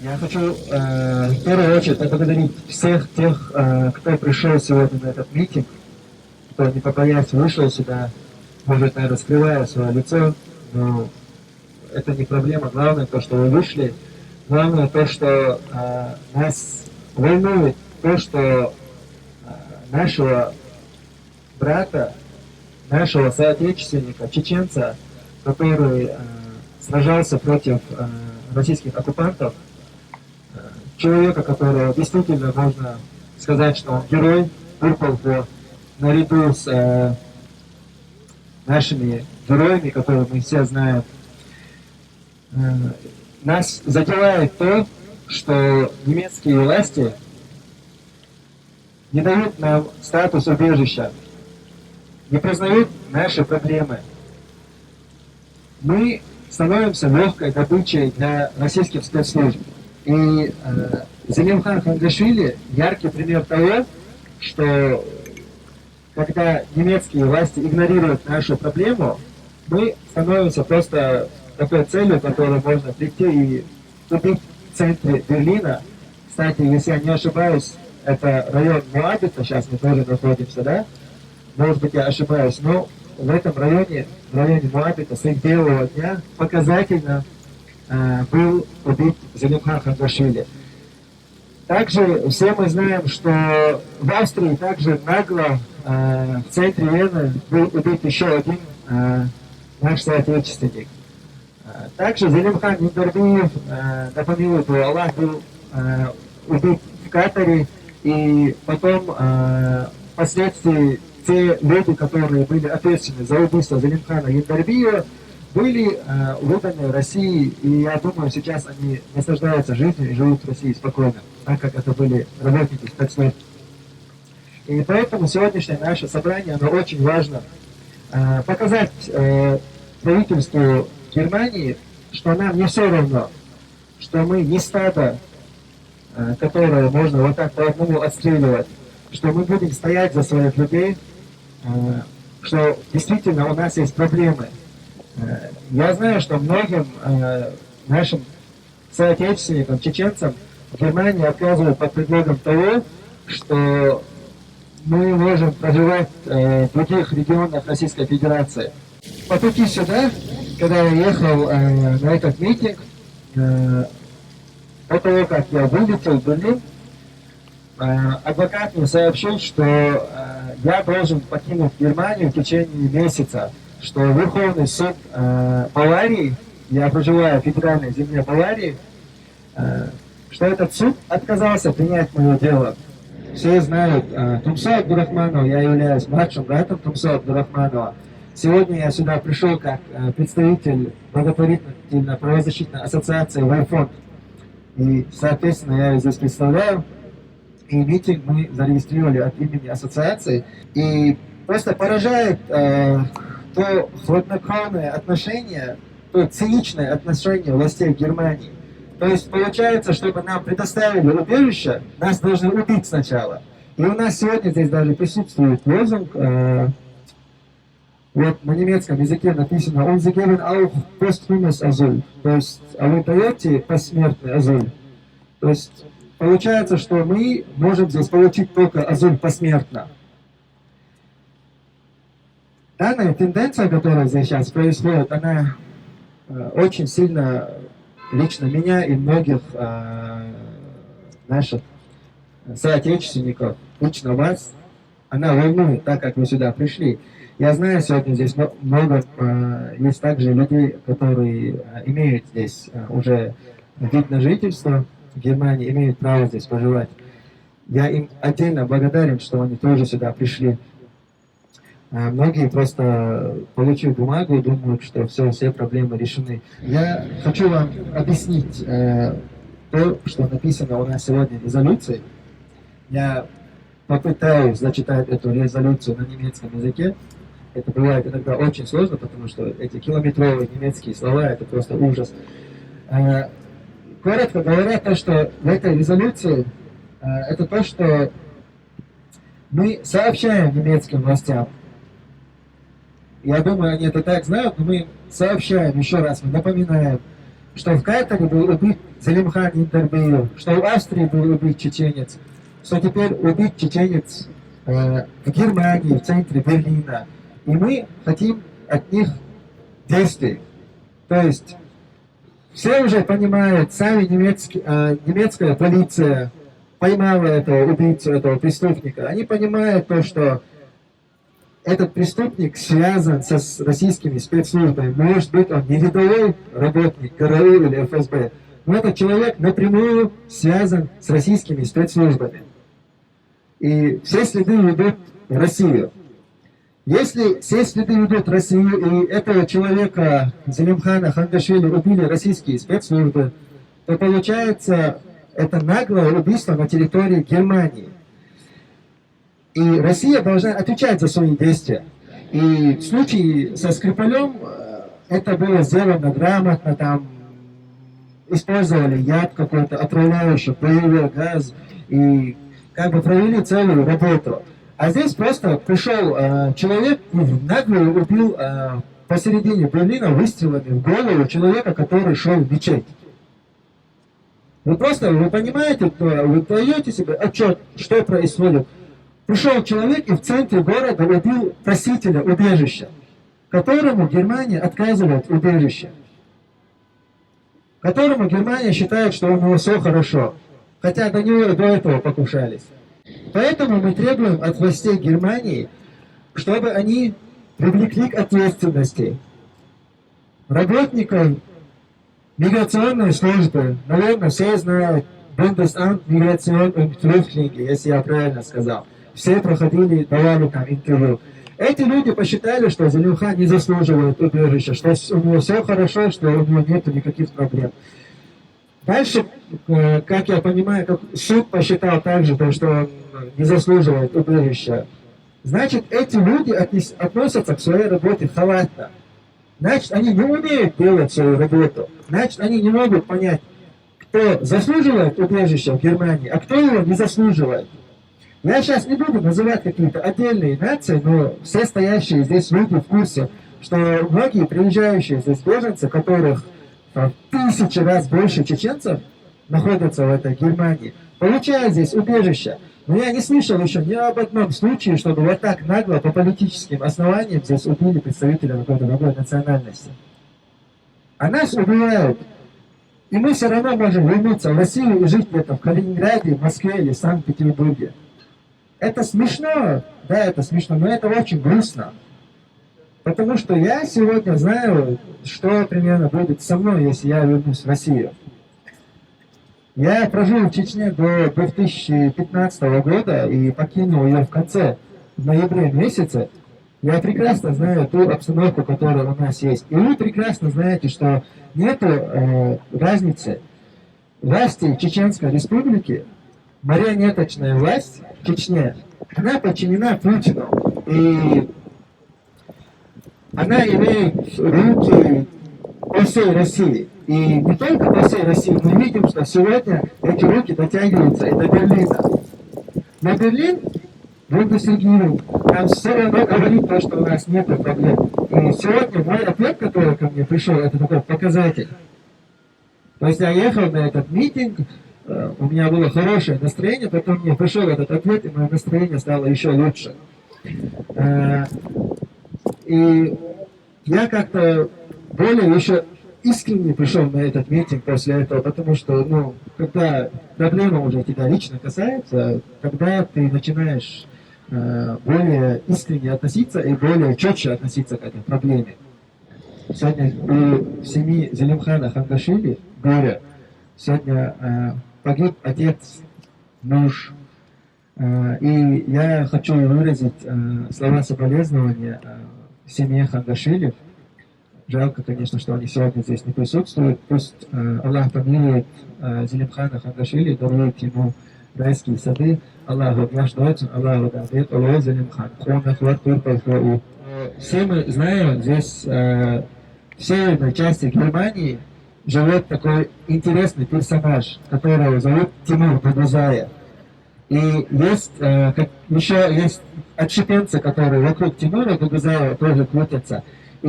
Я хочу в первую очередь поблагодарить всех тех, кто пришел сегодня на этот митинг, кто не побоясь вышел сюда, может, наверное, скрывая свое лицо, но это не проблема. Главное то, что вы вышли. Главное то, что нас волнует то, что нашего брата, нашего соотечественника, чеченца, который сражался против российских оккупантов, человека, которого действительно можно сказать, что он герой, выпал наряду с нашими героями, которые мы все знаем. Нас задевает то, что немецкие власти не дают нам статус убежища, не признают наши проблемы. Мы становимся легкой добычей для российских спецслужб. И Зелимхан Хангашвили яркий пример того, что когда немецкие власти игнорируют нашу проблему, мы становимся просто такой целью, в которую можно прийти и убить в центре Берлина. Кстати, если я не ошибаюсь, это район Муабита, сейчас мы тоже находимся, да? Может быть, я ошибаюсь, но в этом районе, в районе Муабита, с их белого дня, показательно был убит Зелимхан Хангашвили. Также все мы знаем, что в Австрии также нагло в центре Вены был убит еще один наш соотечественник. Также Зелимхан Яндарбиев, да помилует его Аллах, был убит в Катаре, и потом впоследствии те люди, которые были ответственны за убийство Зелимхана Яндарбиева, были выданы России, и я думаю, сейчас они наслаждаются жизнью и живут в России спокойно, так как это были работники спецслужб. И поэтому сегодняшнее наше собрание, оно очень важно показать правительству Германии, что нам не все равно, что мы не стадо, которое можно вот так по одному отстреливать, что мы будем стоять за своих людей, что действительно у нас есть проблемы. Я знаю, что многим нашим соотечественникам, чеченцам в Германии отказывают под предлогом того, что мы можем проживать в других регионах Российской Федерации. По пути сюда, когда я ехал на этот митинг, до того, как я вылетел в Берлин, адвокат мне сообщил, что я должен покинуть Германию в течение месяца, что Верховный суд Баварии, я проживаю в федеральной земле Баварии, что этот суд отказался принять мое дело. Все знают Тумсо Абдурахманова, я являюсь младшим братом Тумсо Абдурахманова. Сегодня я сюда пришел как представитель благотворительной правозащитной ассоциации «Вайфонд». И, соответственно, я ее здесь представляю. И митинг мы зарегистрировали от имени ассоциации. И просто поражает то хладнокровное отношение, то циничное отношение властей Германии. То есть получается, чтобы нам предоставили убежище, нас должны убить сначала. И у нас сегодня здесь даже присутствует лозунг, вот на немецком языке написано «Он gegeben auch posthumes Asyl», то есть «А вы даете посмертный азиль». То есть получается, что мы можем здесь получить только азиль посмертно. Данная тенденция, которая здесь сейчас происходит, она очень сильно лично меня и многих наших соотечественников, лично вас, она волнует, так как вы сюда пришли. Я знаю, сегодня здесь много есть также людей, которые имеют здесь уже вид на жительство в Германии, имеют право здесь проживать. Я им отдельно благодарен, что они тоже сюда пришли. Многие просто, получив бумагу, думают, что все проблемы решены. Я хочу вам объяснить то, что написано у нас сегодня в резолюции. Я попытаюсь зачитать эту резолюцию на немецком языке. Это бывает иногда очень сложно, потому что эти километровые немецкие слова, это просто ужас. Коротко говоря, то, что в этой резолюции, это то, что мы сообщаем немецким властям. Я думаю, они это так знают, но мы сообщаем еще раз, мы напоминаем, что в Катаре был убит Залимхан Интербеев, что в Австрии был убит чеченец, что теперь убит чеченец в Германии, в центре Берлина. И мы хотим от них действий. То есть все уже понимают, сами немецкая полиция поймала этого убийцу, этого преступника. Они понимают то, что этот преступник связан с российскими спецслужбами. Может быть, он не рядовой работник ГРУ или ФСБ, но этот человек напрямую связан с российскими спецслужбами. И все следы ведут в Россию. Если все следы ведут в Россию, и этого человека, Залимхана Хангашвили, убили российские спецслужбы, то получается это наглое убийство на территории Германии. И Россия должна отвечать за свои действия. И в случае со Скрипалем это было сделано грамотно, там использовали яд какой-то, отравляющий, боевой газ, и как бы провели целую работу. А здесь просто пришел человек и нагло убил посередине Берлина выстрелами в голову человека, который шел в мечеть. Вы понимаете, вы даете себе отчет, что происходит. Пришел человек и в центре города убил просителя убежища, которому Германия отказывает в убежище. Которому Германия считает, что у него все хорошо. Хотя до него до этого покушались. Поэтому мы требуем от властей Германии, чтобы они привлекли к ответственности работников миграционной службы. Наверное, все знают Bundesamt Migration und Flüchtlinge, если я правильно сказал. Все проходили, давали там интервью. Эти люди посчитали, что Залимхан не заслуживает убежища, что у него все хорошо, что у него нет никаких проблем. Дальше, как я понимаю, как суд посчитал также, что он не заслуживает убежища. Значит, эти люди относятся к своей работе халатно. Значит, они не умеют делать свою работу. Значит, они не могут понять, кто заслуживает убежища в Германии, а кто его не заслуживает. Я сейчас не буду называть какие-то отдельные нации, но все стоящие здесь люди в курсе, что многие приезжающие здесь беженцы, которых в 1000 раз больше чеченцев находятся в этой Германии, получают здесь убежище. Но я не слышал еще ни об одном случае, чтобы вот так нагло по политическим основаниям здесь убили представителя какой-то другой национальности. А нас убивают. И мы все равно можем вернуться в Россию и жить где-то в Калининграде, Москве или Санкт-Петербурге. Это смешно, да, это смешно, но это очень грустно. Потому что я сегодня знаю, что примерно будет со мной, если я вернусь в Россию. Я прожил в Чечне до 2015 года и покинул ее в конце, в ноябре месяце. Я прекрасно знаю ту обстановку, которая у нас есть. И вы прекрасно знаете, что нет разницы. Власти Чеченской Республики, марионеточная власть в Чечне, она подчинена Путину. И она имеет руки по всей России. И не только по всей России, мы видим, что сегодня эти руки дотягиваются и до Берлина. Но Берлин, Бундесрегierung, нам все равно говорит то, что у нас нет проблем. И сегодня мой ответ, который ко мне пришел, это такой показатель. То есть я ехал на этот митинг, у меня было хорошее настроение, потом мне пришел этот ответ, и мое настроение стало еще лучше. И я как-то более еще искренне пришел на этот митинг после этого, потому что, когда проблема уже тебя лично касается, когда ты начинаешь более искренне относиться и более четче относиться к этой проблеме. Сегодня у семьи Залимхана Хангашвили горе. Сегодня погиб отец, муж. И я хочу выразить слова соболезнования семье Хангашвили. Жалко, конечно, что они сегодня здесь не присутствуют. Пусть Аллах помилует Залимхана Хангашвили, дарует ему райские сады. Аллаху Гашдойцу, Аллаху Дабет, Аллаху Залимхан. Все мы знаем, здесь в северной части Германии живет такой интересный персонаж, которого зовут Тимур Дагузая. И еще есть отщепенцы, которые вокруг Тимура Дагузаева тоже крутятся. И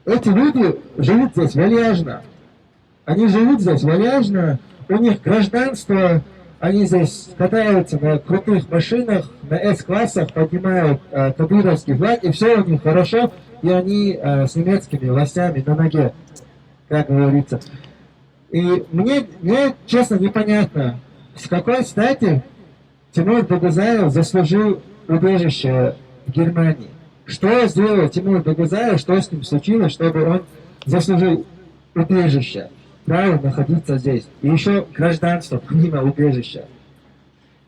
эти люди живут здесь вальяжно. Они живут здесь вальяжно, у них гражданство, они здесь катаются на крутых машинах, на С-классах, поднимают кадыровский флаг, и все у них хорошо, и они с немецкими властями на ноге, как говорится. И мне честно непонятно, с какой стати Тимур Догузаев заслужил убежище в Германии. Что сделал Тимур Догузаев, что с ним случилось, чтобы он заслужил убежище, право находиться здесь. И еще гражданство, помимо убежища.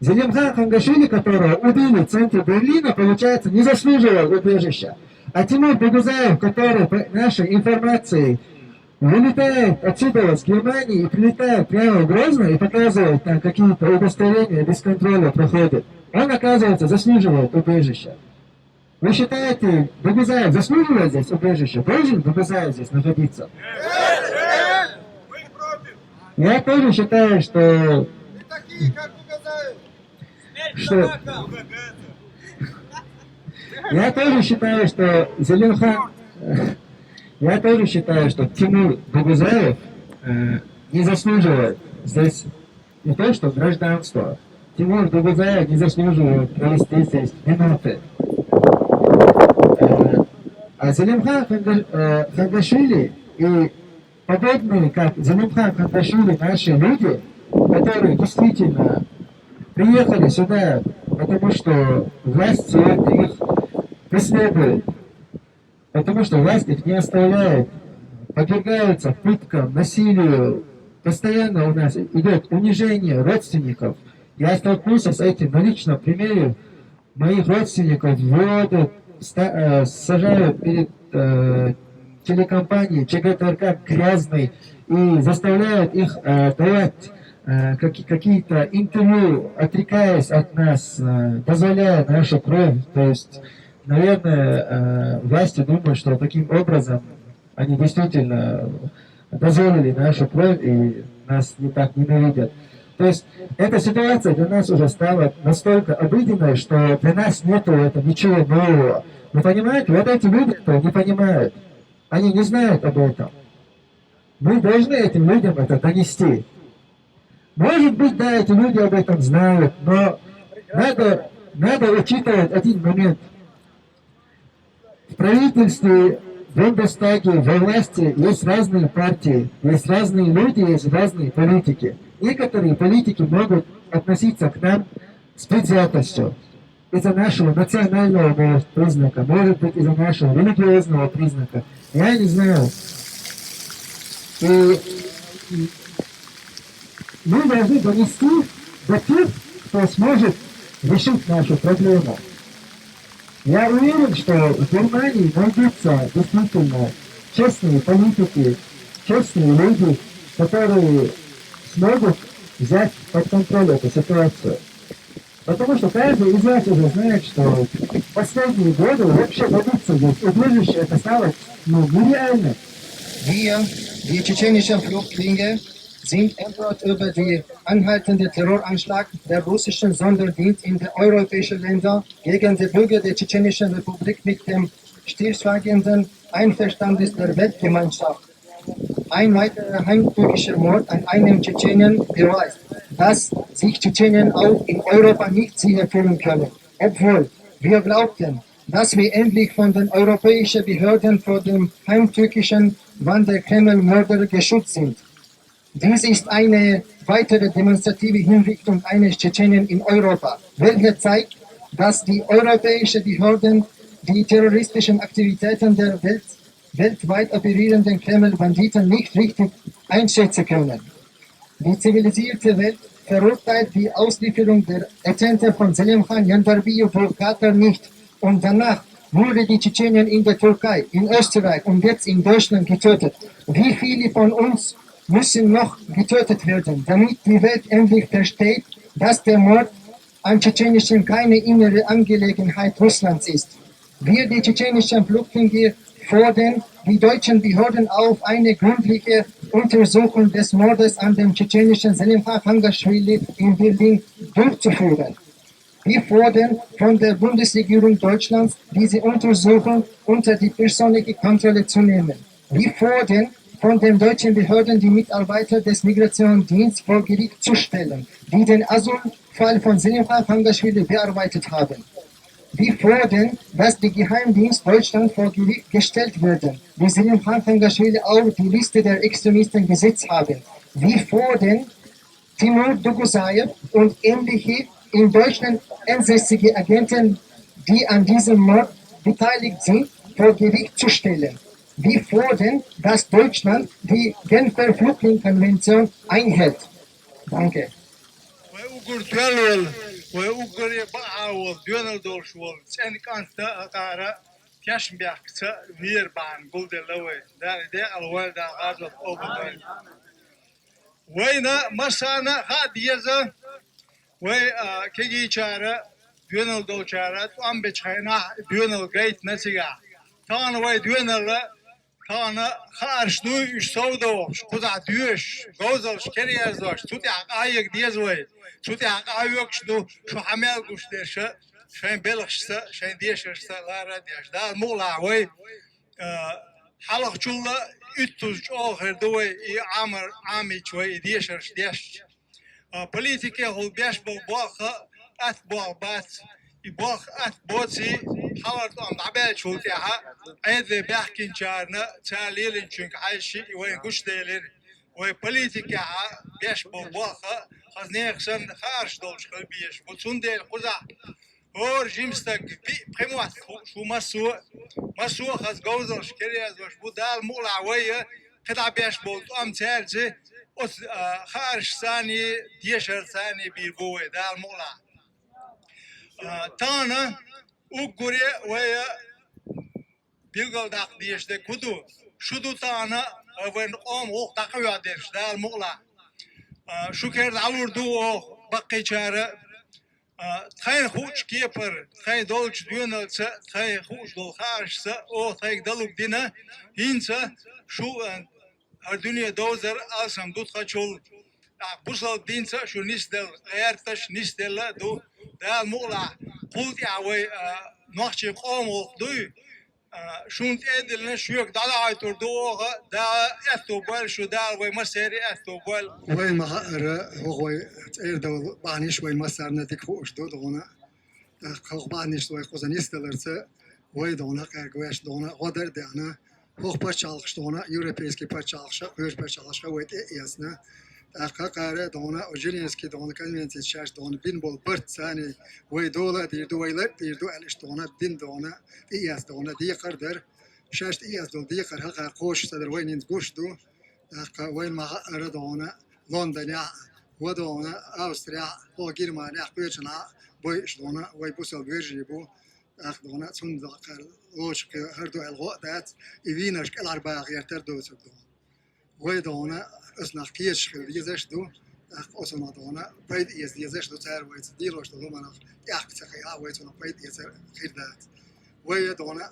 Зелимхан Хангашвили, которого убили в центре Берлина, получается, не заслуживал убежища. А Тимур Догузаев, который, по нашей информации, вылетает отсюда, с Германии, и прилетает прямо в Грозно и показывает там какие-то удостоверения, без контроля проходит. Он, оказывается, заслуживает убежища. Вы считаете, Догузаев заслуживает здесь убежище? Должен Догузаев здесь находиться? Я тоже считаю, что... Я тоже считаю, что Зелимхан... Я тоже считаю, что Тимур Догузаев не заслуживает здесь не то, что гражданство. Тимур Догузаев не заслуживает провести здесь минуты. А Зелимхан Хангашвили и подобные, как Зелимхан Хангашвили, наши люди, которые действительно приехали сюда, потому что власть сегодня их преследует. Потому что власть их не оставляет, подвергаются пыткам, насилию. Постоянно у нас идет унижение родственников. Я столкнулся с этим на личном примере. Моих родственников вводят, сажают перед телекомпанией ЧГТРК грязной и заставляют их давать какие-то интервью, отрекаясь от нас, позволяя нашу кровь. То есть, наверное, власти думают, что таким образом они действительно дозволили нашу кровь и нас не так ненавидят. То есть эта ситуация для нас уже стала настолько обыденной, что для нас нету этого ничего нового. Вы понимаете, вот эти люди, кто не понимают, они не знают об этом. Мы должны этим людям это донести. Может быть, да, эти люди об этом знают, но надо учитывать один момент. В правительстве, в Бундестаге, во власти есть разные партии, есть разные люди, есть разные политики. Некоторые политики могут относиться к нам с предвзятостью из-за нашего национального признака, может быть, из-за нашего религиозного признака. Я не знаю. И мы должны донести до тех, кто сможет решить нашу проблему. Я уверен, что в Германии найдутся действительно честные политики, честные люди, которые смогут взять под контроль эту ситуацию. Потому что каждый из нас уже знает, что в последние годы вообще добиться здесь убежища, это стало нереально. Wir, die tschetschenischen Flüchtlinge, sind empört über den anhaltenden Terroranschlag der russischen Sonderdienst in den europäischen Ländern gegen die Bürger der Tschetschenischen Republik mit dem stillschweigenden Einverständnis der Weltgemeinschaft. Ein weiterer heimtückischer Mord an einem Tschetschenen beweist, dass sich Tschetschenen auch in Europa nicht sicher fühlen können, obwohl wir glaubten, dass wir endlich von den europäischen Behörden vor dem heimtückischen Wander-Kreml-Mörder geschützt sind. Dies ist eine weitere demonstrative Hinrichtung eines Tschetschenen in Europa, welche zeigt, dass die europäischen Behörden die terroristischen Aktivitäten der weltweit operierenden Kreml-Banditen nicht richtig einschätzen können. Die zivilisierte Welt verurteilt die Auslieferung der Attentäter von Selimkhan Yandarbiyo durch Katar nicht und danach wurde die Tschetschenen in der Türkei, in Österreich und jetzt in Deutschland getötet. Wie viele von uns müssen noch getötet werden, damit die Welt endlich versteht, dass der Mord an Tschetschenischen keine innere Angelegenheit Russlands ist. Wir, die tschetschenischen Flüchtlinge, fordern die deutschen Behörden auf, eine gründliche Untersuchung des Mordes an dem tschetschenischen Selimkhan Hangashvili in Berlin durchzuführen. Wir fordern von der Bundesregierung Deutschlands, diese Untersuchung unter die persönliche Kontrolle zu nehmen. Wir fordern von den deutschen Behörden die Mitarbeiter des Migrationsdienstes vor Gericht zu stellen, die den Asylfall von Selim Khan Hangashvili bearbeitet haben. Wir fordern, dass der Geheimdienst Deutschland vor Gericht gestellt werden, wie Selim Khan Hangashvili auch die Liste der Extremisten gesetzt haben. Wir fordern, Timur Dugusayev und ähnliche in Deutschland ansässige Agenten, die an diesem Mord beteiligt sind, vor Gericht zu stellen. Wir fordern, dass Deutschland die Genfer Flüchtlingskonvention einhält. Danke. وينا مسانا خاديزا وي كيجي شارع ديونال دو شارع ام بتشينا ديونال جيت نسيغا تانا وي ديونال تانا خارش دو يسودو كوزا ديوش غوزل شكرياز دوش توتي ايك ديز وي توتي ايوك شدو شو حمل غوش ديش شين بلخش شين ديش لا راديش دا مولا وي حلق جولا üttus oherdoi I amar amichoi dieshers desh politike hol besh bo bacha at bo bat I bach at botsi halart am dabel shultiha ede behkin charna talilin chunk aishi وين gushdeler وي politike ha besh bo bacha khaznekhsan kharsh dolsh qalbiyesh butsundel khuza اور جيمستك بخموات شو مسو خز جوزر شكرياز وش بدال مولع ويا قطع بيش بولت أم تالجي أس خارج ثاني ديشر ثاني بيرجوه دال مولع تانا وقري ويا بيقول داق ديش ده كدو شدو تانا وين قام وق دقيا ديش دال مولع شو كرد علور دو بقي شارع تخين خوش كيبر تخين دولش ديونالس تخين خوش دول خارجسا او تخين دلوك دينا هينسا شو الدنيا دوزر اسم دوت خشول بوصل دينسا شو نسدل غيرتش نسدل دو دا المولع قلت يا وي نوحشي قوم وخدوي شونت ادلنا شويك دالا تردوغا دا اتو بول شو دا وي مسيري اتو بول وين ما هو تيردو بانيش وين مسارنا ديك خوش دو دونا خو بانيش وي خوزانيستلرس وي دونا قاقواش دونا غدر دانا هو بچالخش دونا يوروبيسكي بچالخش خوش بچالخش وي ياسنا قاقاره دونا اوجينسكي دونا كانمنتي شاش دونا بين بول برت ثاني وي دولا ديردو ويلر ديردو الش دونا دين دونا ياس دونا دي قردر شاش ياس دو دي قر حق قوش صدر وين نقوش دو وين ما دونا لندن ودونا أستراليا أو جرمانيا قويتنا بويش دونا ويبوسل بيجيبو دونا سند ذكر وش كهردو الغوات يبينش كل أربعة غير تردو سدون ويدونا أصنع كيش خليزش دو أصنع دونا بيد يزيزش دو تار ويت ديروش دو منا يحكي خيا ويتنا بيد يزر خير دات ويدونا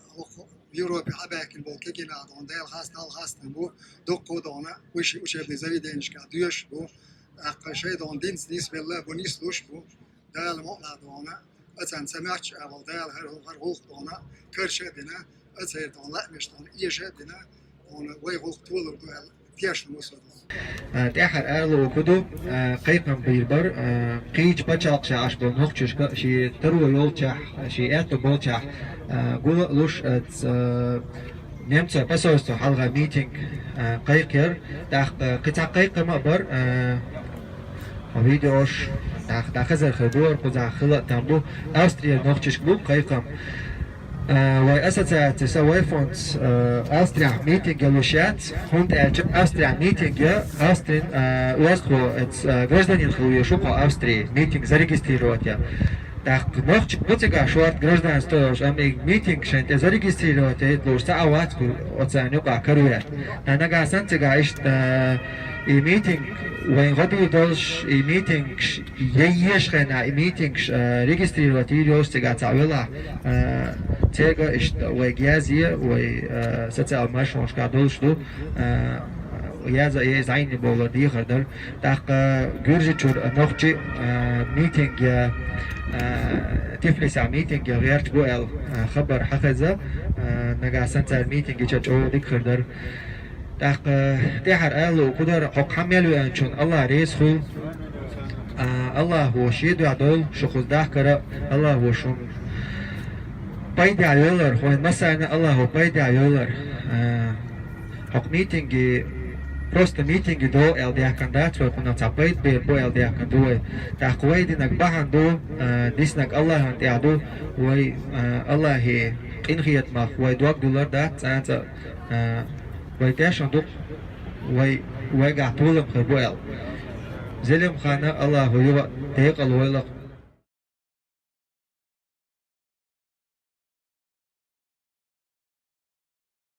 يوروبي عباك البولكينا دون ديل خاص نبو دقو دونا وش بنزري دينش كاديوش بو أقشى دون دينس نيس بالله بنيس لوش بو دال مقلا دونا أتان سمعش أول دال هروخ دونا كرشة دينا أتان دونا مش دونا إيشة دينا دونا ويروخ طول دول تياش الموسى تأخر أرلو كدو قيقم بيربر قيج بچاق شاش بنوخش شي ترو يولچح شي أتو بولچح قول لوش نمسا بسوستو حلقة ميتينج قيقير داخ قطع قيقم أبر فيديوش داخل خبور قزع خلق تنبو أستريا نوخش كلوب قيقم وأساسا تسوي فونس أستريا ميتينج لوشات هند أستريا ميتينج أسترين واسخو гражданин خلوية شوقو أستري ميتينج зарегистрировать Так, ногч бутига шорт гражданство ами митинг шент зарегистрировать луж сааватку оценюка каруя. Нага сантига иш и митинг وين غبي دولش и митинг ейешхена и митинг регистрировать видеош тига цавела тега иш вегязия вой социал машоншка долшу يازا يزعيني بولدي خدر تاق جورجي شور نوخشي ميتينج تفلس ميتينج غيرت بوال خبر حفظة نجا سنتر ميتينج يشجعوا ديك خدر Так, техар алу кудар хок хамелу анчун Allah рейс ху Allah воши дуадол шухуздах кара Allah вошум пайда алёлар хойн масайна Allah пайда алёлар хок митинги просто митинги до LDA кандидат свой куна цапайт бе бо LDA кандуй так вай динак баханду диснак Allah антиаду вай Allah хи инхият мах вай $2 да цаца وای تاشندق وای قاعد طولم خبوال زلم خانة الله هو تيق الويلق